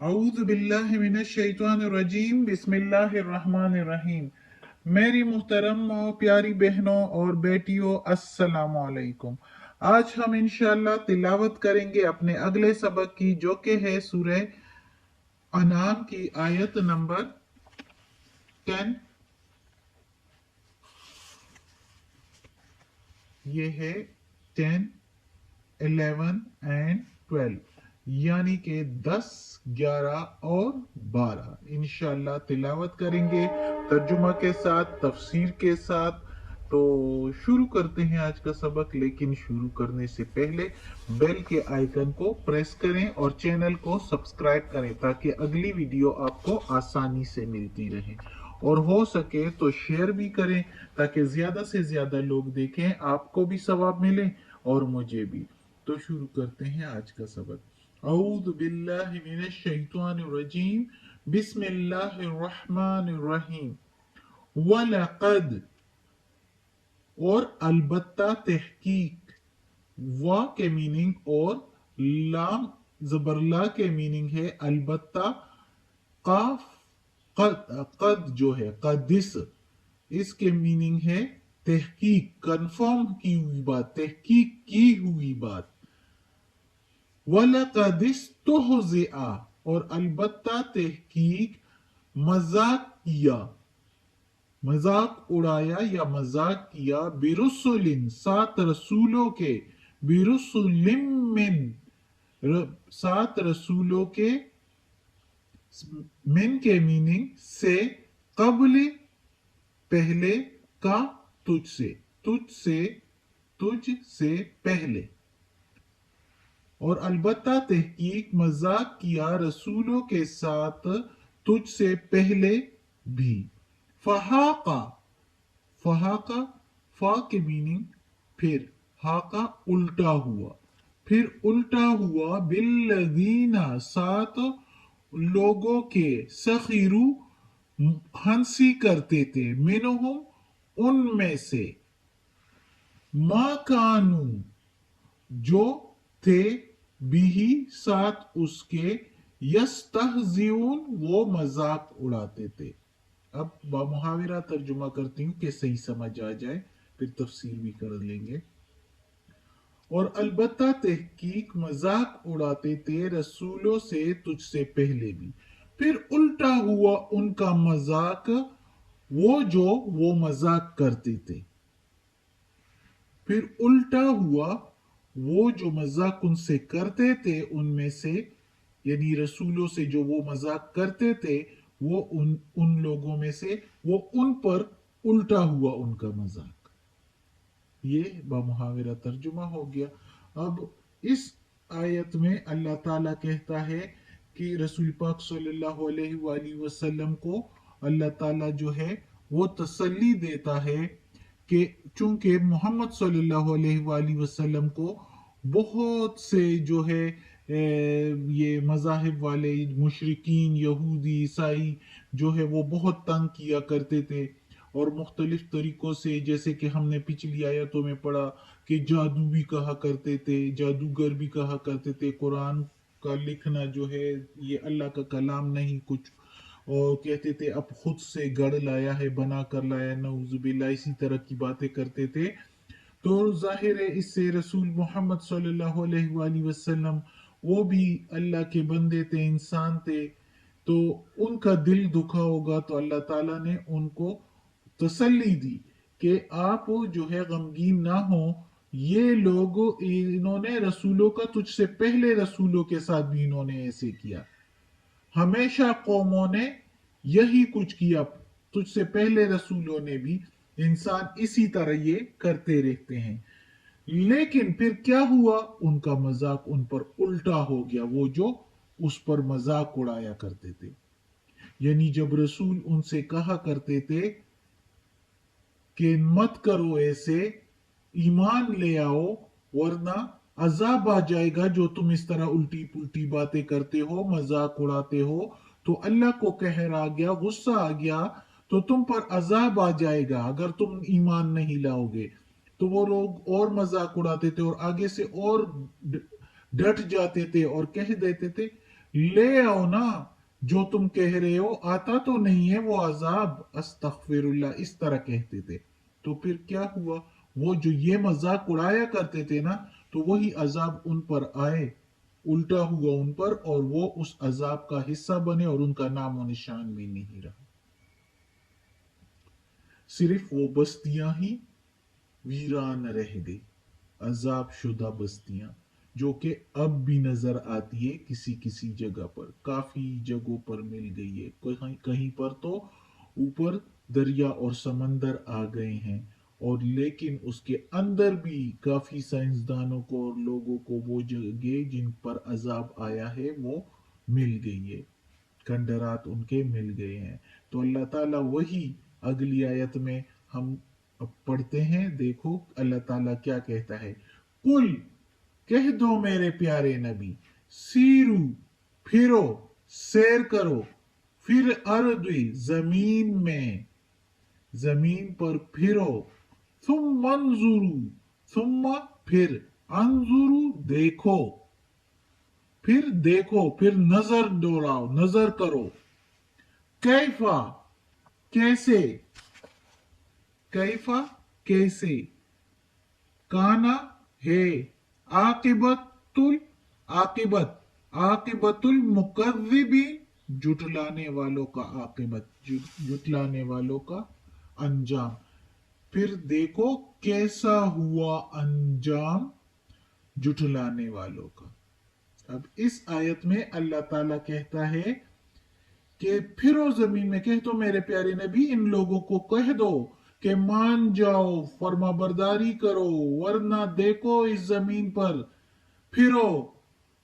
अऊज़ु बिल्लाहि मिनश शैतानिर रजीम बिस्मिल्लाहिर रहमानिर रहीम। मेरी मुहतरम और प्यारी बहनों और बेटियों, अस्सलामु अलैकुम। आज हम इंशाअल्लाह तिलावत करेंगे अपने अगले सबक की, जो कि है सूरह अनाम की आयत नंबर 10। ये है 10, 11 एंड 12, यानी कि 10, 11 और 12 इंशाअल्लाह तिलावत करेंगे तर्जुमा के साथ, तफसीर के साथ। तो शुरू करते हैं आज का सबक, लेकिन शुरू करने से पहले बेल के आइकन को प्रेस करें और चैनल को सब्सक्राइब करें ताकि अगली वीडियो आपको आसानी से मिलती रहे, और हो सके तो शेयर भी करें ताकि ज्यादा से ज्यादा लोग देखें, आपको भी सवाब मिले और मुझे भी। तो शुरू करते हैं आज का सबक। औज़ु बिल्लाहि मिनश शैतानिर रजीम बिस्मिल्लाहिर रहमानिर रहीम। वलक़द, और अलबत्ता, तहकीक, वा के मीनिंग और लाम जबरला के मीनिंग है अलबत्ता। काफ कद जो है कदिस, इसके मीनिंग है तहकीक, कंफर्म की हुई बात, तहकीक की हुई बात। वलक़दिस तुहज़िआ, और अलबत्ता तहकीक मजाक किया, मजाक उड़ाया या मजाक किया, बिरुसुलिन, 7 रसूलों के, बिरुसुलिम मिन, 7 रसूलों के, मिन के मीनिंग से, कबल, पहले, का, तुझसे, तुझसे, तुझ से पहले। और अलबत्ता तहकीक मजाक किया रसूलों के साथ तुझसे पहले भी। फहाका, फहाका, फा के मीनिंग फिर, हाका उल्टा हुआ, फिर उल्टा हुआ, बिल्लज़ीना, 7 लोगों के, सखिरू, हंसी करते थे, मिनहुम, उनमें से, मा कानू, जो थे, बिही, साथ उसके, यस्तहज़िऊन, वो मजाक उड़ाते थे। अब बामुहाविरा तर्जुमा करती हूँ कि सही समझ आ जाए, फिर तफसीर भी कर लेंगे। और अलबत्ता तहकीक मजाक उड़ाते थे रसूलों से तुझसे पहले भी, फिर उल्टा हुआ उनका मजाक, वो मजाक करते थे, फिर उल्टा हुआ वो जो मजाक उनसे करते थे, उनमें से, यानी रसूलों से जो वो मजाक करते थे, वो उन लोगों में से, वो उन पर उल्टा हुआ उनका मजाक। ये बामुहाविरा तर्जुमा हो गया। अब इस आयत में अल्लाह ताला कहता है कि रसूल पाक सल्लल्लाहु अलैहि वसल्लम को अल्लाह ताला जो है वो तसल्ली देता है कि चूंकि मोहम्मद सल्लल्लाहु अलैहि वसल्लम को बहुत से जो है ये मज़ाहिब वाले मुशरिकीन, यहूदी, ईसाई जो है वो बहुत तंग किया करते थे, और मुख्तलिफ तरीकों से, जैसे कि हमने पिछली आयतों में पढ़ा कि जादू भी कहा करते थे, जादूगर भी कहा करते थे, कुरान का लिखना जो है ये अल्लाह का कलाम नहीं कुछ, और कहते थे अब खुद से गढ़ लाया है, बना कर लाया, नऊजुबिल्ला, इसी तरह की बातें करते थे। तो जाहिर है इससे रसूल मोहम्मद सल्लल्लाहु अलैहि वसल्लम वो भी अल्लाह के बंदे थे, इंसान थे, तो उनका दिल दुखा होगा, तो अल्लाह ताला ने उनको तसल्ली दी कि आप जो है गमगीन ना हो, ये लोग, इन्होंने रसूलों का, तुझसे पहले रसूलों के साथ भी इन्होंने ऐसे किया, हमेशा कौमों ने यही कुछ किया, तुझसे पहले रसूलों ने भी, इंसान इसी तरह ये करते रहते हैं। लेकिन फिर क्या हुआ, उनका मजाक उन पर उल्टा हो गया, वो जो उस पर मजाक उड़ाया करते थे, यानी जब रसूल उनसे कहा करते थे कि मत करो ऐसे, ईमान ले आओ, वरना अजाब आ जाएगा, जो तुम इस तरह उल्टी पुल्टी बातें करते हो, मजाक उड़ाते हो, तो अल्लाह को कहर आ गया, गुस्सा आ गया, तो तुम पर अजाब आ जाएगा अगर तुम ईमान नहीं लाओगे। तो वो लोग और मजाक उड़ाते थे और आगे से और डट जाते थे और कह देते थे ले आओ ना, जो तुम कह रहे हो आता तो नहीं है वो अजाब, अस्तगफिरुल्लाह, इस तरह कहते थे। तो फिर क्या हुआ, वो जो ये मजाक उड़ाया करते थे ना, तो वही अजाब उन पर आए, उल्टा हुआ उन पर, और वो उस अजाब का हिस्सा बने और उनका नामो निशान भी नहीं रहा। सिर्फ वो बस्तियां ही वीरान रह गई, अजाब शुदा बस्तियां, जो कि अब भी नजर आती है किसी किसी जगह पर, काफी जगहों पर मिल गई है। कहीं कहीं पर तो ऊपर दरिया और समंदर आ गए हैं, और लेकिन उसके अंदर भी काफी साइंसदानों को और लोगों को वो जगह जिन पर अजाब आया है वो मिल गई है, खंडरात उनके मिल गए हैं। तो अल्लाह ताला वही अगली आयत में हम अब पढ़ते हैं। देखो अल्लाह ताला क्या कहता है, कुल, कह दो मेरे प्यारे नबी, सीरू, फिरो, सैर करो, फिर अर्द, जमीन में, जमीन पर फिरो, तुम मंजूरू, तुम फिर, अंजुरू, देखो, फिर नजर दौड़ाओ, नजर करो, कैफा, कैसे, कैफा, कैसे, काना, है, आकिबतुल, आकिबत, आकिबतुल मुकद्दिबीन, जुटलाने वालों का आकिबत, जुटलाने वालों का अंजाम। फिर देखो कैसा हुआ अंजाम जुटलाने वालों का। अब इस आयत में अल्लाह ताला कहता है कि फिरो जमीन में, कह दो मेरे प्यारे नबी, इन लोगों को कह दो कि मान जाओ, फर्मा बरदारी करो, वरना देखो इस जमीन पर फिरो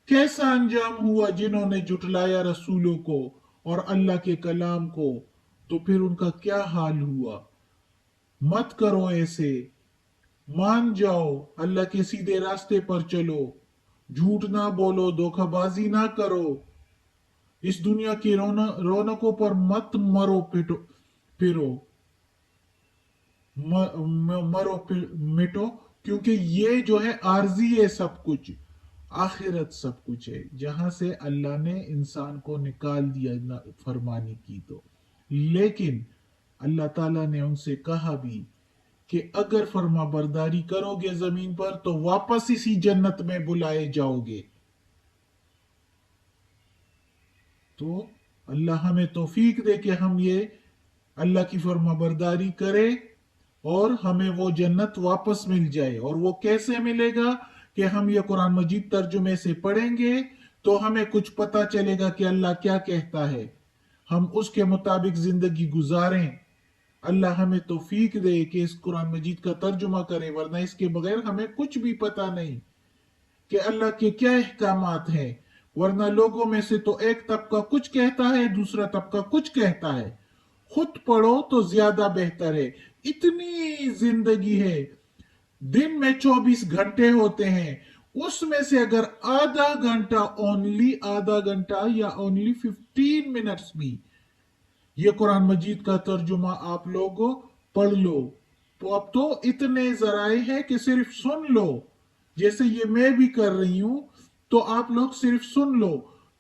कैसा अंजाम हुआ जिन्होंने जुटलाया रसूलों को और अल्लाह के कलाम को, तो फिर उनका क्या हाल हुआ। मत करो ऐसे, मान जाओ, अल्लाह के सीधे रास्ते पर चलो, झूठ ना बोलो, धोखाबाजी ना करो, इस दुनिया की रौनकों पर मत मरो पिटो, फिरो, मरो मिटो, क्योंकि ये जो है आरजी है सब कुछ, आखिरत सब कुछ है, जहां से अल्लाह ने इंसान को निकाल दिया फरमानी की तो। लेकिन अल्लाह ताला ने उनसे कहा भी कि अगर फर्मा बरदारी करोगे जमीन पर तो वापस इसी जन्नत में बुलाए जाओगे। तो अल्लाह हमें तौफीक दे कि हम ये अल्लाह की फर्मा बरदारी करें और हमें वो जन्नत वापस मिल जाए। और वो कैसे मिलेगा कि हम ये कुरान मजीद तर्जुमे से पढ़ेंगे तो हमें कुछ पता चलेगा कि अल्लाह क्या कहता है, हम उसके मुताबिक जिंदगी गुजारें। अल्लाह हमें तौफीक दे कि इस कुरान मजीद का तर्जुमा करें, वरना इसके बगैर हमें कुछ भी पता नहीं कि अल्लाह के क्या अहकामात हैं। वरना लोगों में से तो एक तबका कुछ कहता है, दूसरा तबका कुछ कहता है। खुद पढ़ो तो ज्यादा बेहतर है। इतनी जिंदगी है, दिन में 24 घंटे होते हैं, उसमें से अगर आधा घंटा, ओनली आधा घंटा या ओनली 15 मिनट्स भी ये कुरान मजीद का तर्जुमा आप लोग पढ़ लो, तो अब तो इतने जराए हैं कि सिर्फ सुन लो, जैसे ये मैं भी कर रही हूं, तो आप लोग सिर्फ सुन लो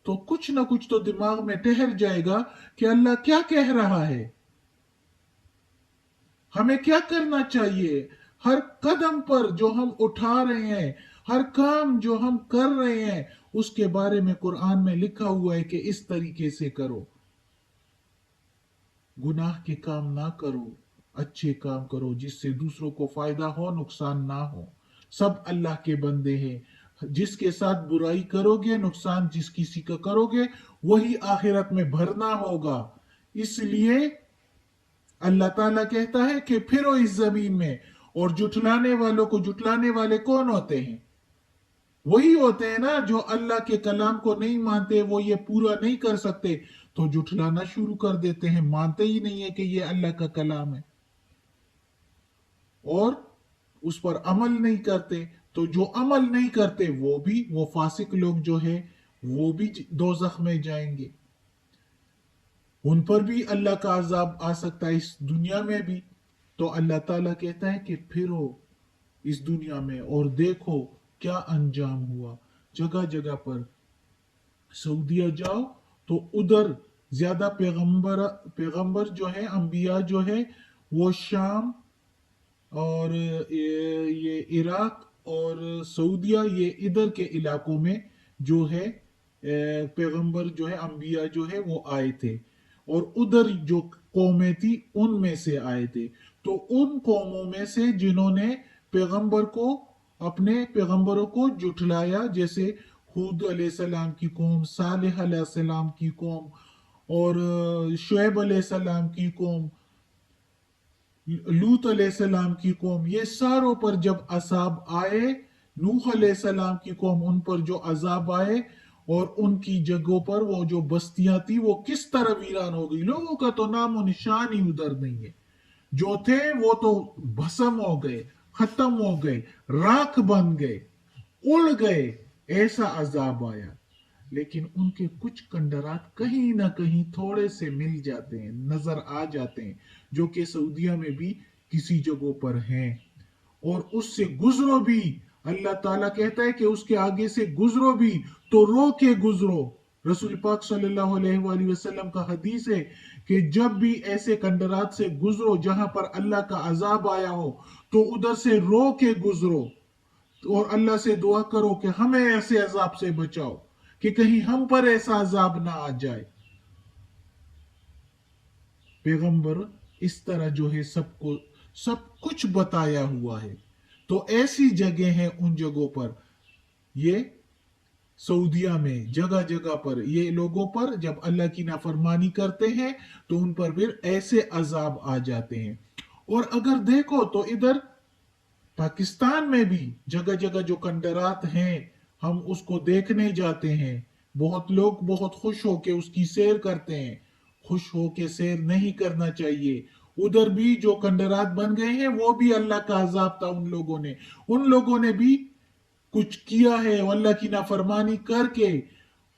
तो कुछ ना कुछ तो दिमाग में ठहर जाएगा कि अल्लाह क्या कह रहा है, हमें क्या करना चाहिए। हर कदम पर जो हम उठा रहे हैं, हर काम जो हम कर रहे हैं, उसके बारे में कुरान में लिखा हुआ है कि इस तरीके से करो। गुनाह के काम ना करो, अच्छे काम करो जिससे दूसरों को फायदा हो, नुकसान ना हो। सब अल्लाह के बंदे हैं, जिसके साथ बुराई करोगे, नुकसान जिस किसी का करोगे, वही आखिरत में भरना होगा। इसलिए अल्लाह ताला कहता है कि फिरो इस जमीन में, और जुटलाने वालों को, जुटलाने वाले कौन होते हैं? वही होते हैं ना जो अल्लाह के कलाम को नहीं मानते, वो ये पूरा नहीं कर सकते तो जुटलाना शुरू कर देते हैं, मानते ही नहीं है कि ये अल्लाह का कलाम है और उस पर अमल नहीं करते। तो जो अमल नहीं करते वो भी, वो फासिक लोग जो है वो भी दोजख में जाएंगे, उन पर भी अल्लाह का अजाब आ सकता है इस दुनिया में भी। तो अल्लाह ताला कहता है कि फिरो इस दुनिया में और देखो क्या अंजाम हुआ। जगह जगह पर सऊदीया जाओ तो उधर ज्यादा पैगंबर पैगंबर जो है, अंबिया जो है, वो शाम और ये इराक और सऊदीया, ये इधर के इलाकों में जो है पैगंबर जो है, अंबिया जो है वो आए थे। और उधर जो कौमें थी उनमें से आए थे। तो उन कौमों में से जिन्होंने पैगंबर को, अपने पैगंबरों को जुठलाया, जैसे हूद अलैहिस्सलाम की कौम, सालेह अलैहिस्सलाम की कौम, और शुएब अलैहिस्सलाम की कौम, लूत अलैहिस्सलाम की कौम, ये सारों पर जब अजाब आए, नूह अलैहिस्सलाम की कौम, उन पर जो अजाब आए और उनकी जगहों पर वो जो बस्तियां थी वो किस तरह वीरान हो गई, लोगों का तो नामो निशान ही उधर नहीं है। जो थे वो तो भस्म हो गए, खत्म हो गए, राख बन गए, उड़ गए, ऐसा अजाब आया। लेकिन उनके कुछ कंडरात कहीं ना कहीं थोड़े से मिल जाते हैं, नजर आ जाते हैं, जो कि सऊदीया में भी किसी जगहों पर हैं। और उससे गुजरो भी, अल्लाह ताला कहता है कि उसके आगे से गुजरो भी तो रो के गुजरो। रसूल पाक सल्लल्लाहु अलैहि वसल्लम का हदीस है कि जब भी ऐसे कंडरात से गुजरो जहां पर अल्लाह का अजाब आया हो, तो उधर से रो के गुजरो और अल्लाह से दुआ करो कि हमें ऐसे अजाब से बचाओ, कि कहीं हम पर ऐसा अजाब ना आ जाए। पैगंबर इस तरह जो है सबको सब कुछ बताया हुआ है। तो ऐसी जगह है, उन जगहों पर, ये सऊदीया में जगह जगह पर ये लोगों पर जब अल्लाह की नाफरमानी करते हैं तो उन पर फिर ऐसे अजाब आ जाते हैं। और अगर देखो तो इधर पाकिस्तान में भी जगह जगह जो खंडरात हैं, हम उसको देखने जाते हैं। बहुत लोग बहुत खुश होके उसकी सैर करते हैं। खुश होके सैर नहीं करना चाहिए। उधर भी जो खंडरात बन गए हैं वो भी अल्लाह का अजाब था। उन लोगों ने भी कुछ किया है, अल्लाह की नाफरमानी करके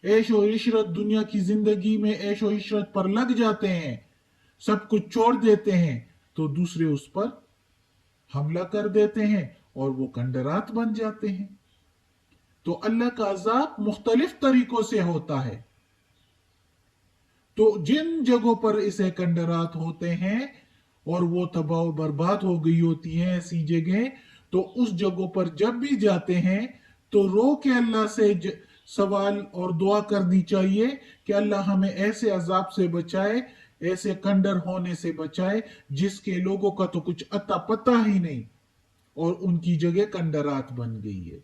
ऐशो इशरत, दुनिया की जिंदगी में ऐशो इशरत पर लग जाते हैं, सब कुछ छोड़ देते हैं, तो दूसरे उस पर हमला कर देते हैं और वो कंडरात बन जाते हैं। तो अल्लाह का अजाब मुख्तलिफ तरीकों से होता है। तो जिन जगहों पर इसे कंडरात होते हैं और वो तबाह बर्बाद हो गई होती हैं ऐसी जगह, तो उस जगहों पर जब भी जाते हैं तो रो के अल्लाह से सवाल और दुआ करनी चाहिए कि अल्लाह हमें ऐसे अजाब से बचाए, ऐसे कंडर होने से बचाए जिसके लोगों का तो कुछ अता पता ही नहीं और उनकी जगह कंडरात बन गई है।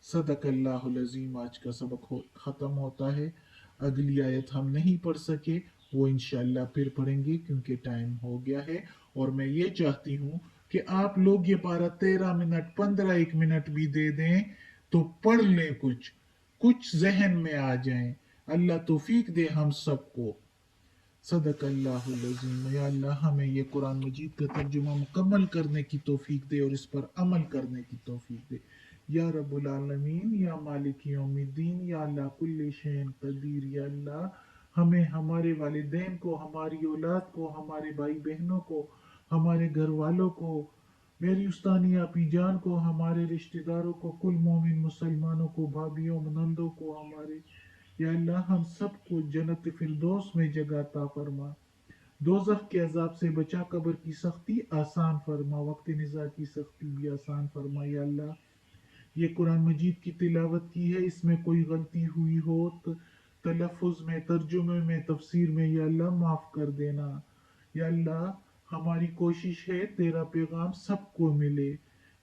सदकल्लाहुल अज़ीम। आज का सबक खत्म होता है। अगली आयत हम नहीं पढ़ सके, वो इंशाल्लाह फिर पढ़ेंगे क्योंकि टाइम हो गया है। और मैं ये चाहती हूँ कि आप लोग ये 12-13 मिनट, 15-1 मिनट भी दे दें तो पढ़ लें, कुछ कुछ जहन में आ जाए। अल्लाह तौफीक दे हम सबको। सदकल्लाहुल अज़ीम। या अल्लाह हमें ये कुरान मजीद का तर्जुमा मुकम्मल करने की तौफीक दे और इस पर अमल करने की तौफीक दे। या रब्बुल आलमीन, या मालिक यौमिद्दीन, या अल्लाह कुल्ली शैइन कदीर। या अल्लाह हमें, हमारे वालिदैन को, हमारी औलाद को, हमारे भाई बहनों को, हमारे घर वालों को, मेरी उस्तानी आपी जान को, हमारे रिश्तेदारों को, कुल मोमिन मुसलमानों को, भाभीियों नंदों को, हमारे, या अल्लाह हम सबको जन्नत फिरदौस में जगह अता फरमा। दोज़ख के अजाब से बचा, कब्र की सख्ती आसान फरमा, वक्त निज़ा की सख्ती भी आसान फरमा। या अल्लाह ये कुरान मजीद की तिलावत की है, इसमें कोई गलती हुई हो तो तलफ़ुज़ में, तर्जुमे में, तफसीर में, या अल्लाह माफ़ कर देना। या अल्लाह हमारी कोशिश है तेरा पैगाम सबको मिले।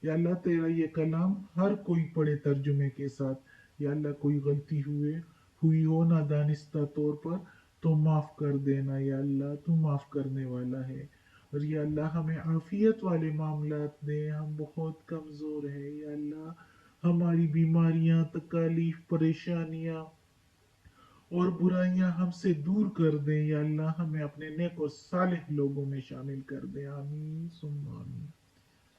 या अल्लाह तेरा ये कलाम हर कोई पढ़े तर्जुमे के साथ। या अल्लाह कोई गलती हुई हो नादानिस्ता तौर पर तो माफ़ कर देना। या अल्लाह तू माफ़ करने वाला है। और या अल्लाह हमें आफियत वाले मामलात दे, हम बहुत कमज़ोर है। या अल्लाह हमारी बीमारियां, तकालीफ, परेशानियां और बुराइयां हमसे दूर कर दे। या अल्लाह हमें अपने नेक और सालिह लोगों में शामिल कर दे। आमीन सुम्मा आमीन।